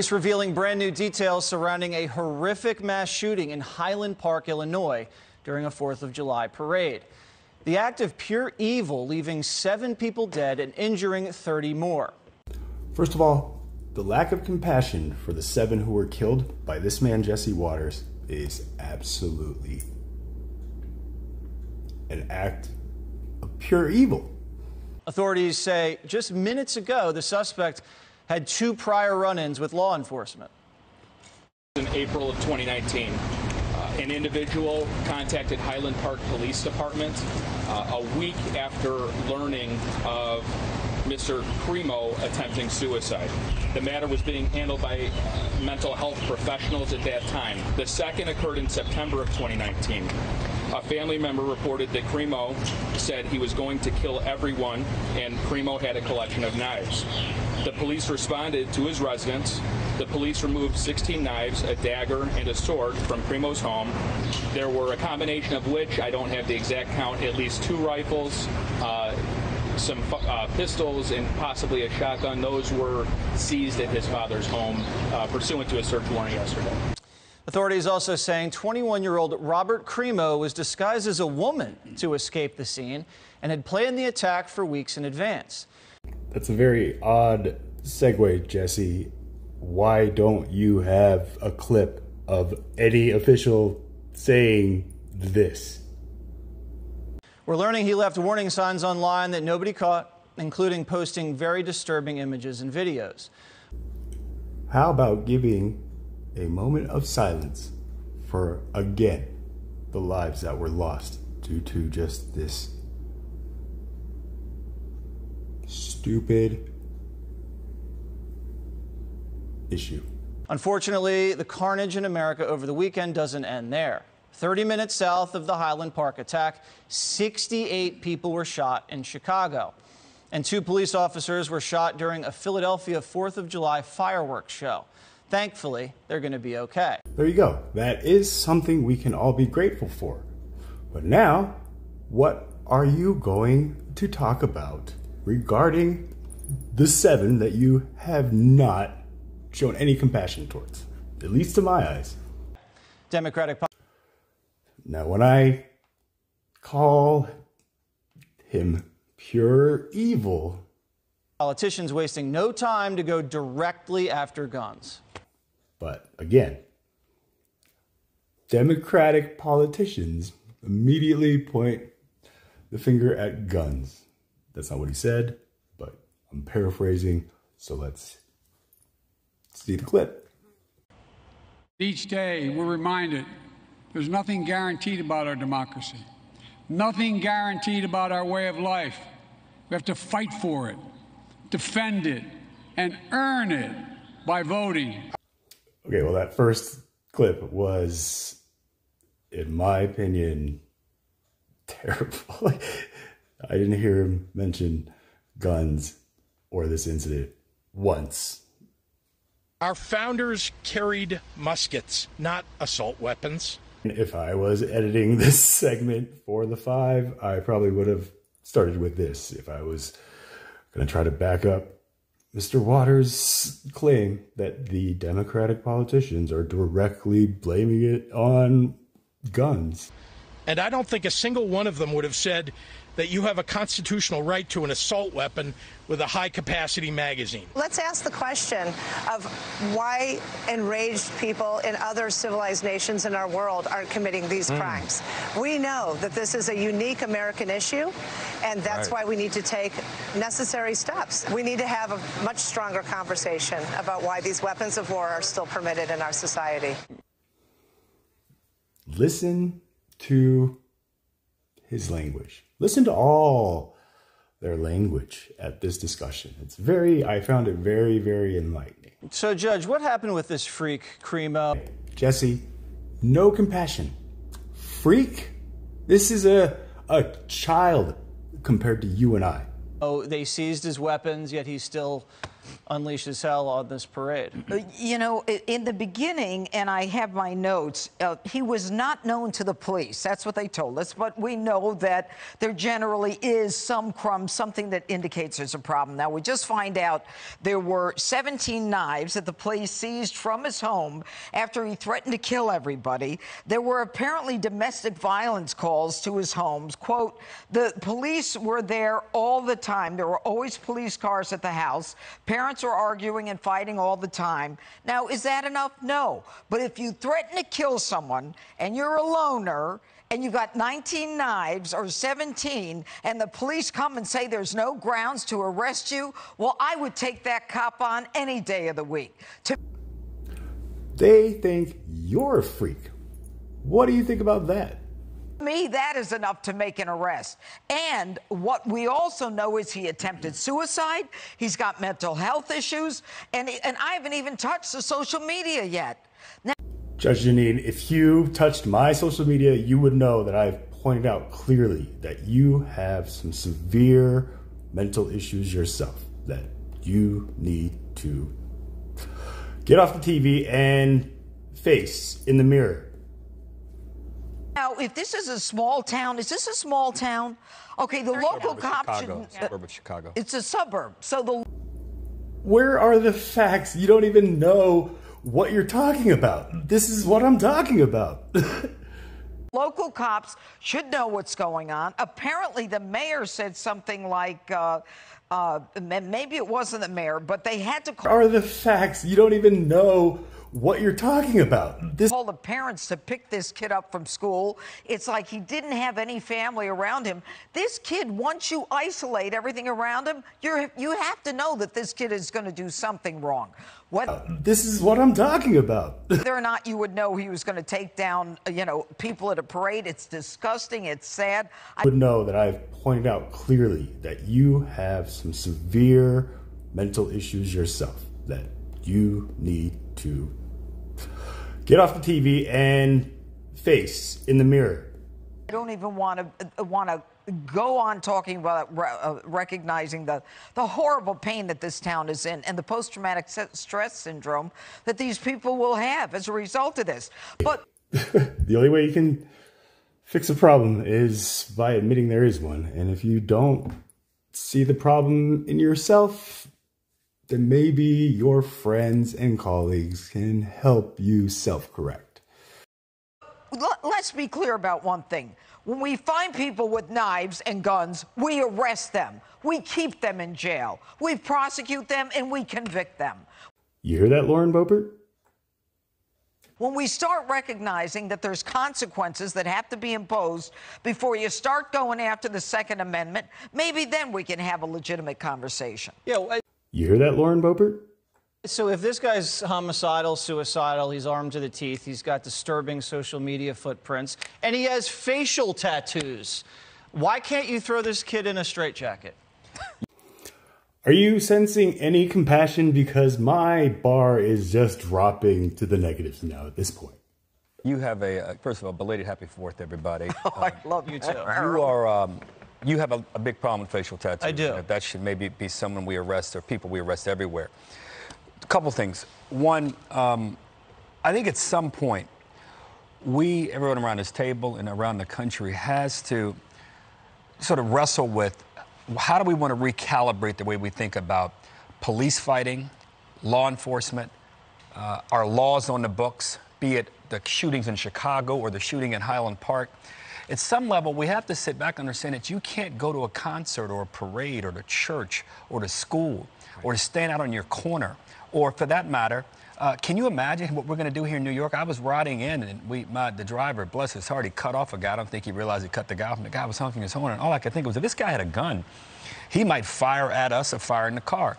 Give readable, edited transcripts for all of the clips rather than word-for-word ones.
It's revealing brand new details surrounding a horrific mass shooting in Highland Park, Illinois, during a 4th of July parade. The act of pure evil, leaving 7 people dead and injuring 30 more. First of all, the lack of compassion for the 7 who were killed by this man, Jesse Waters, is absolutely an act of pure evil. Authorities say just minutes ago, the suspect had 2 prior run-ins with law enforcement. In April of 2019, an individual contacted Highland Park Police Department a week after learning of Mr. Cremo attempting suicide. The matter was being handled by mental health professionals at that time. The second occurred in September of 2019. A family member reported that Cremo said he was going to kill everyone, and Cremo had a collection of knives. The police responded to his residence. The police removed 16 knives, a dagger, and a sword from Cremo's home. There were a combination of which, I don't have the exact count, at least 2 rifles, some pistols, and possibly a shotgun. Those were seized at his father's home pursuant to a search warrant yesterday. Authorities also saying 21-year-old Robert Cremo was disguised as a woman to escape the scene and had planned the attack for weeks in advance. That's a very odd segue, Jesse. Why don't you have a clip of any official saying this? We're learning he left warning signs online that nobody caught, including posting very disturbing images and videos. How about giving a moment of silence for, again, the lives that were lost due to just this stupid issue. Unfortunately, the carnage in America over the weekend doesn't end there. 30 minutes south of the Highland Park attack, 68 people were shot in Chicago. And 2 police officers were shot during a Philadelphia 4th of July fireworks show. Thankfully, they're going to be okay. There you go. That is something we can all be grateful for. But now, what are you going to talk about regarding the 7 that you have not shown any compassion towards, at least to my eyes? Democratic. Now, when I call him pure evil, Politicians wasting no time to go directly after guns. But again, Democratic politicians immediately point the finger at guns. That's not what he said, but I'm paraphrasing, so let's see the clip. Each day we're reminded there's nothing guaranteed about our democracy, nothing guaranteed about our way of life. We have to fight for it, defend it, and earn it by voting. Okay, well, that first clip was, in my opinion, terrible. I didn't hear him mention guns or this incident once. Our founders carried muskets, not assault weapons. If I was editing this segment for the 5, I probably would have started with this if I was going to try to back up Mr. Waters' claim that the Democratic politicians are directly blaming it on guns. And I don't think a single one of them would have said that you have a constitutional right to an assault weapon with a high-capacity magazine. Let's ask the question of why enraged people in other civilized nations in our world aren't committing these crimes. We know that this is a unique American issue, and that's why we need to take necessary steps. We need to have a much stronger conversation about why these weapons of war are still permitted in our society. Listen to his language. Listen to all their language at this discussion. I found it very, very enlightening. So, Judge, what happened with this freak, Cremo? Jesse, no compassion. Freak? This is a child compared to you and I. Oh, they seized his weapons, yet he's still unleashes hell on this parade. You know, in the beginning, and I have my notes, he was not known to the police. That's what they told us. But we know that there generally is some crumb, something that indicates there's a problem. Now, we just find out there were 17 knives that the police seized from his home after he threatened to kill everybody. There were apparently domestic violence calls to his homes. Quote, the police were there all the time. There were always police cars at the house. Parents were arguing and fighting all the time. Now, is that enough? No. But if you threaten to kill someone and you're a loner and you got 19 knives or 17 and the police come and say there's no grounds to arrest you, well, I would take that cop on any day of the week. They think you're a freak. What do you think about that? To me, that is enough to make an arrest. And what we also know is he attempted suicide. He's got mental health issues. And I haven't even touched the social media yet. Now, Judge Janine, if you touched my social media, you would know that I've pointed out clearly that you have some severe mental issues yourself that you need to get off the TV and face in the mirror. now, if this is a small town, is this a small town? Okay, the local cops should... Suburb of Chicago. It's a suburb. So the... Where are the facts? You don't even know what you're talking about. This is what I'm talking about. Local cops should know what's going on. Apparently, the mayor said something like, maybe it wasn't the mayor, but they had to call... Are the facts? You don't even know what you're talking about. This call the parents to pick this kid up from school. It's like he didn't have any family around him. This kid, once you isolate everything around him, you have to know that this kid is going to do something wrong. This is what I'm talking about. Whether or not you would know he was going to take down, you know, people at a parade, it's disgusting, it's sad. I would know that I've pointed out clearly that you have some severe mental issues yourself that you need to get off the TV and face in the mirror. I don't even want to go on talking about recognizing the horrible pain that this town is in and the post-traumatic stress syndrome that these people will have as a result of this. But the only way you can fix a problem is by admitting there is one. And if you don't see the problem in yourself, then maybe your friends and colleagues can help you self-correct. Let's be clear about one thing. When we find people with knives and guns, we arrest them. We keep them in jail. We prosecute them and we convict them. You hear that, Lauren Boebert? When we start recognizing that there's consequences that have to be imposed before you start going after the Second Amendment, maybe then we can have a legitimate conversation. Yeah. You hear that, Lauren Boebert? So if this guy's homicidal, suicidal, he's armed to the teeth, he's got disturbing social media footprints, and he has facial tattoos, why can't you throw this kid in a straitjacket? Are you sensing any compassion? Because my bar is just dropping to the negatives now at this point. You have first of all, belated happy 4th, everybody. Oh, I love you too. You have a big problem with facial tattoos. I do. That should maybe be someone we arrest or people we arrest everywhere. A couple things. One, I think at some point, everyone around this table and around the country has to sort of wrestle with how do we want to recalibrate the way we think about police fighting, law enforcement, our laws on the books, be it the shootings in Chicago or the shooting in Highland Park. At some level, we have to sit back and understand that you can't go to a concert or a parade or to church or to school or to stand out on your corner. Or for that matter, can you imagine what we're going to do here in New York? I was riding in and the driver, bless his heart, he cut off a guy. I don't think he realized he cut the guy off, and the guy was honking his horn. And all I could think was if this guy had a gun, he might fire at us or fire in the car.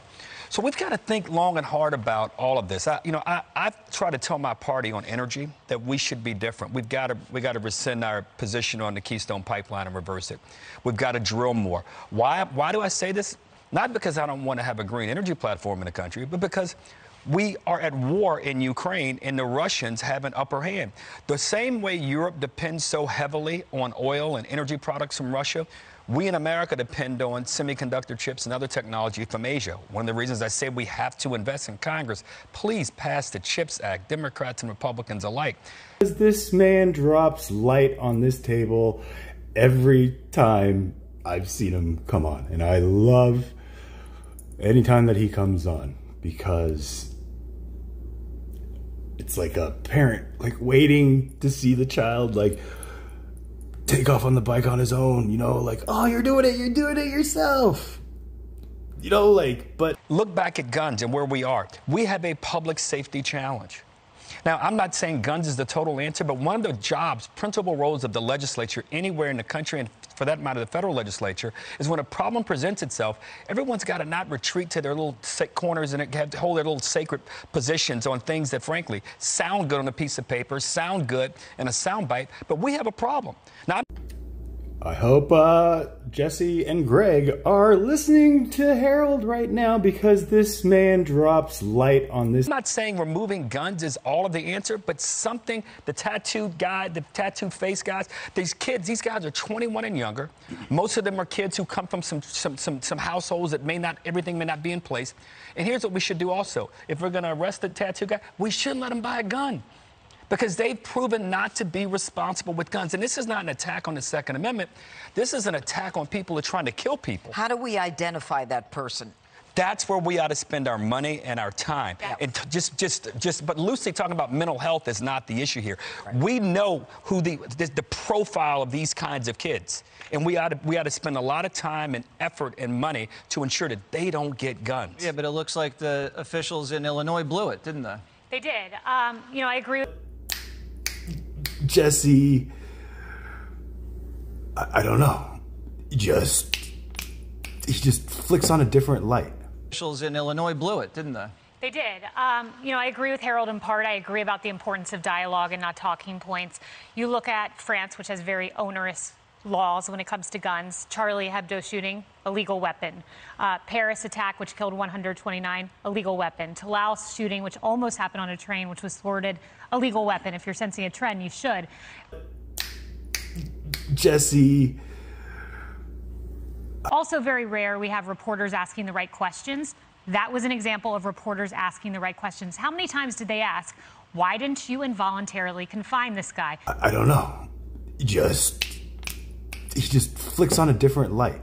So we've got to think long and hard about all of this. I've tried to tell my party on energy that we should be different. We got to rescind our position on the Keystone Pipeline and reverse it. We've got to drill more. Why do I say this? Not because I don't want to have a green energy platform in the country, but because We are at war in Ukraine, and the Russians have an upper hand. The same way Europe depends so heavily on oil and energy products from Russia, we in America depend on semiconductor chips and other technology from Asia. One of the reasons I say we have to invest in Congress, please pass the CHIPS Act, Democrats and Republicans alike. This man drops light on this table every time I've seen him come on. And I love any time that he comes on, because it's like a parent, like, waiting to see the child, like, take off on the bike on his own, you know, like, oh, you're doing it yourself. You know, like, but... Look back at guns and where we are. We have a public safety challenge. Now, I'm not saying guns is the total answer, but one of the jobs, principal roles of the legislature anywhere in the country, and for that matter, the federal legislature, is when a problem presents itself, everyone's got to not retreat to their little corners and have to hold their little sacred positions on things that, frankly, sound good on a piece of paper, sound good in a soundbite, but we have a problem. Now, I hope Jesse and Greg are listening to Harold right now, because this man drops light on this. I'm not saying removing guns is all of the answer, but something, the tattooed guy, the tattooed face guys, these kids, these guys are 21 and younger. Most of them are kids who come from some households that everything may not be in place. And here's what we should do also. If we're going to arrest the tattoo guy, we shouldn't let him buy a gun, because they've proven not to be responsible with guns. And this is not an attack on the Second Amendment. This is an attack on people who are trying to kill people. How do we identify that person? That's where we ought to spend our money and our time. Yeah. And but loosely talking about mental health is not the issue here. Right. We know who the profile of these kinds of kids, and we ought to spend a lot of time and effort and money to ensure that they don't get guns. Yeah, but it looks like the officials in Illinois blew it, didn't they? They did. You know, I agree with Jesse, I don't know. He just flicks on a different light. Officials in Illinois blew it, didn't they? They did. You know, I agree with Harold in part. I agree about the importance of dialogue and not talking points. You look at France, which has very onerous laws when it comes to guns. Charlie Hebdo shooting, illegal weapon. Paris attack, which killed 129, illegal weapon. Toulouse shooting, which almost happened on a train, which was thwarted, illegal weapon. If you're sensing a trend, you should. Jesse. Also very rare, we have reporters asking the right questions. That was an example of reporters asking the right questions. How many times did they ask, why didn't you involuntarily confine this guy? I don't know. He just flicks on a different light.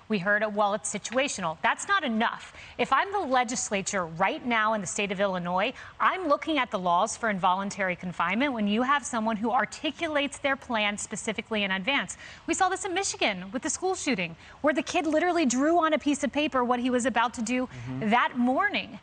We heard, well, it's situational. That's not enough. If I'm the legislature right now in the state of Illinois, I'm looking at the laws for involuntary confinement when you have someone who articulates their plan specifically in advance. We saw this in Michigan with the school shooting, where the kid literally drew on a piece of paper what he was about to do that morning.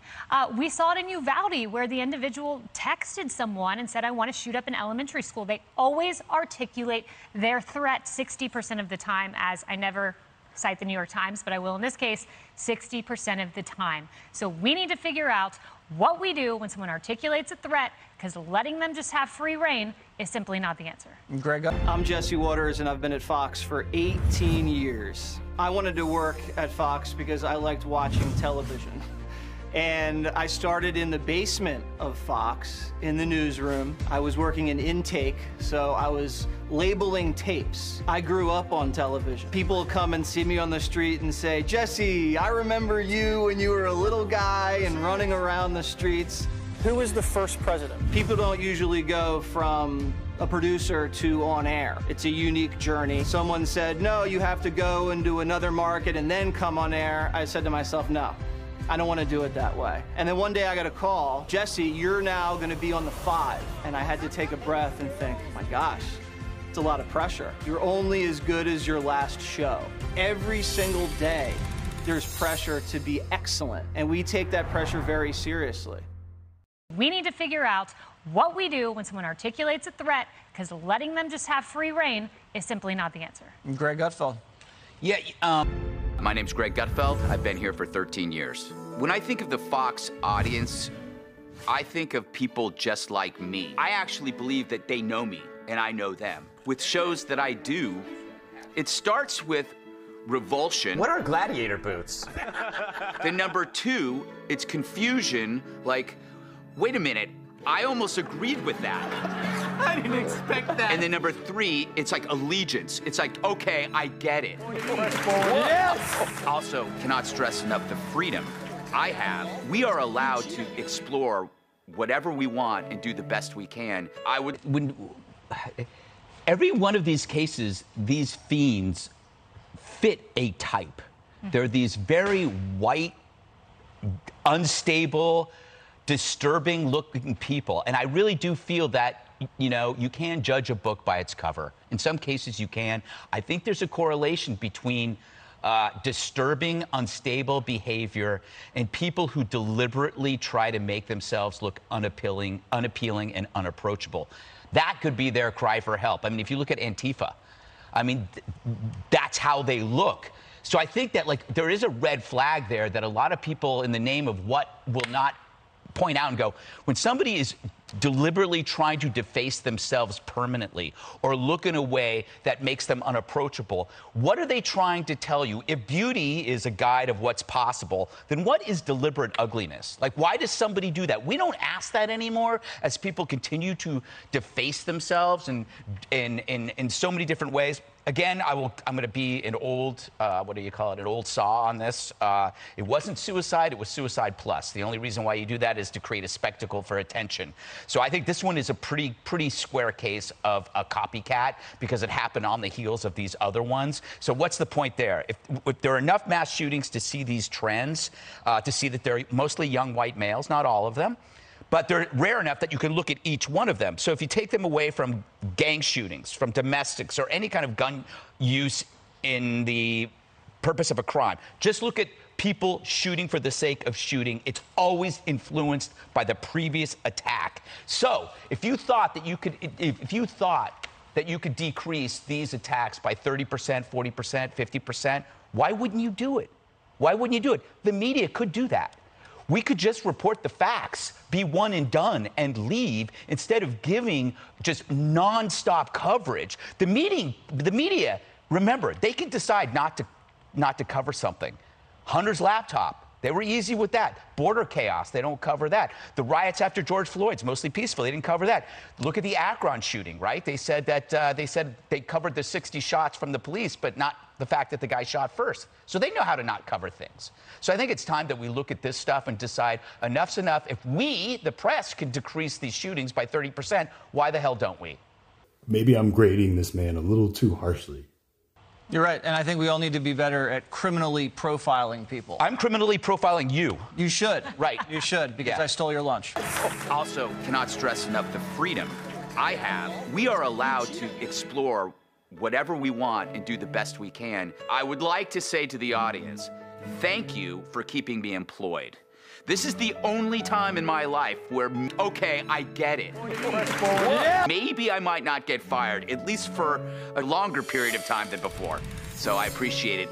We saw it in Uvalde, where the individual texted someone and said, I want to shoot up an elementary school. They always articulate their threat 60% of the time, as I never cite the New York Times, but I will in this case, 60% of the time. So we need to figure out what we do when someone articulates a threat, because letting them just have free reign is simply not the answer. Greg? I'm Jesse Waters, and I've been at Fox for 18 years. I wanted to work at Fox because I liked watching television. And I started in the basement of Fox, in the newsroom. I was working in intake, so I was labeling tapes. I grew up on television. People come and see me on the street and say, Jesse, I remember you when you were a little guy and running around the streets. Who was the first president? People don't usually go from a producer to on air. It's a unique journey. Someone said, no, you have to go and do another market and then come on air. I said to myself, no. I don't want to do it that way. And then one day I got a call, Jesse, you're now going to be on the 5. And I had to take a breath and think, oh my gosh, it's a lot of pressure. You're only as good as your last show. Every single day, there's pressure to be excellent. And we take that pressure very seriously. We need to figure out what we do when someone articulates a threat, because letting them just have free reign is simply not the answer. Greg Gutfeld. Yeah, my name's Greg Gutfeld. I've been here for 13 years. When I think of the Fox audience, I think of people just like me. I actually believe that they know me and I know them. With shows that I do, it starts with revulsion. What are gladiator boots? Then number 2, it's confusion, like, wait a minute, I almost agreed with that. I didn't expect that. And then number 3, it's like allegiance. It's like, okay, I get it. Yes! Also, cannot stress enough the freedom I have. We are allowed to explore whatever we want and do the best we can. Every one of these cases, these fiends fit a type. They're these very white, unstable, disturbing looking people. And I really do feel that, you know, you can judge a book by its cover. In some cases you can. I think there's a correlation between disturbing, unstable behavior and people who deliberately try to make themselves look unappealing and unapproachable. That could be their cry for help. I mean, if you look at Antifa, I mean, that's how they look. So I think that, like, there is a red flag there that a lot of people, in the name of what, will not point out and go, when somebody is deliberately trying to deface themselves permanently or look in a way that makes them unapproachable, what are they trying to tell you? If beauty is a guide of what's possible, then what is deliberate ugliness? Like, why does somebody do that? We don't ask that anymore as people continue to deface themselves in so many different ways. Again, I'm going to be an old, what do you call it, an old saw on this. It wasn't suicide, it was suicide plus. The only reason why you do that is to create a spectacle for attention. So I think this one is a pretty square case of a copycat because it happened on the heels of these other ones. So what's the point there? If there are enough mass shootings to see these trends, to see that they're mostly young white males, not all of them, but they're rare enough that you can look at each one of them. So if you take them away from gang shootings, from domestics, or any kind of gun use in the purpose of a crime, just look at people shooting for the sake of shooting. It's always influenced by the previous attack. So if you thought that you could decrease these attacks by 30%, 40%, 50%, why wouldn't you do it? Why wouldn't you do it? The media could do that. We could just report the facts, be one and done, and leave instead of giving just nonstop coverage. The media, remember, they can decide not to cover something. Hunter's laptop, they were easy with that. Border chaos, they don't cover that. The riots after George Floyd's mostly peaceful, they didn't cover that. Look at the Akron shooting, right? They said that they covered the 60 shots from the police, but not the fact that the guy shot first. So they know how to not cover things. So I think it's time that we look at this stuff and decide enough's enough. If we, the press, can decrease these shootings by 30%, why the hell don't we? Maybe I'm grading this man a little too harshly. You're right, and I think we all need to be better at criminally profiling people. I'm criminally profiling you. You should. Right. You should, because I stole your lunch. Also, cannot stress enough the freedom I have. We are allowed to explore whatever we want and do the best we can. I would like to say to the audience, thank you for keeping me employed. This is the only time in my life where, okay, I get it. Maybe I might not get fired, at least for a longer period of time than before. So I appreciate it.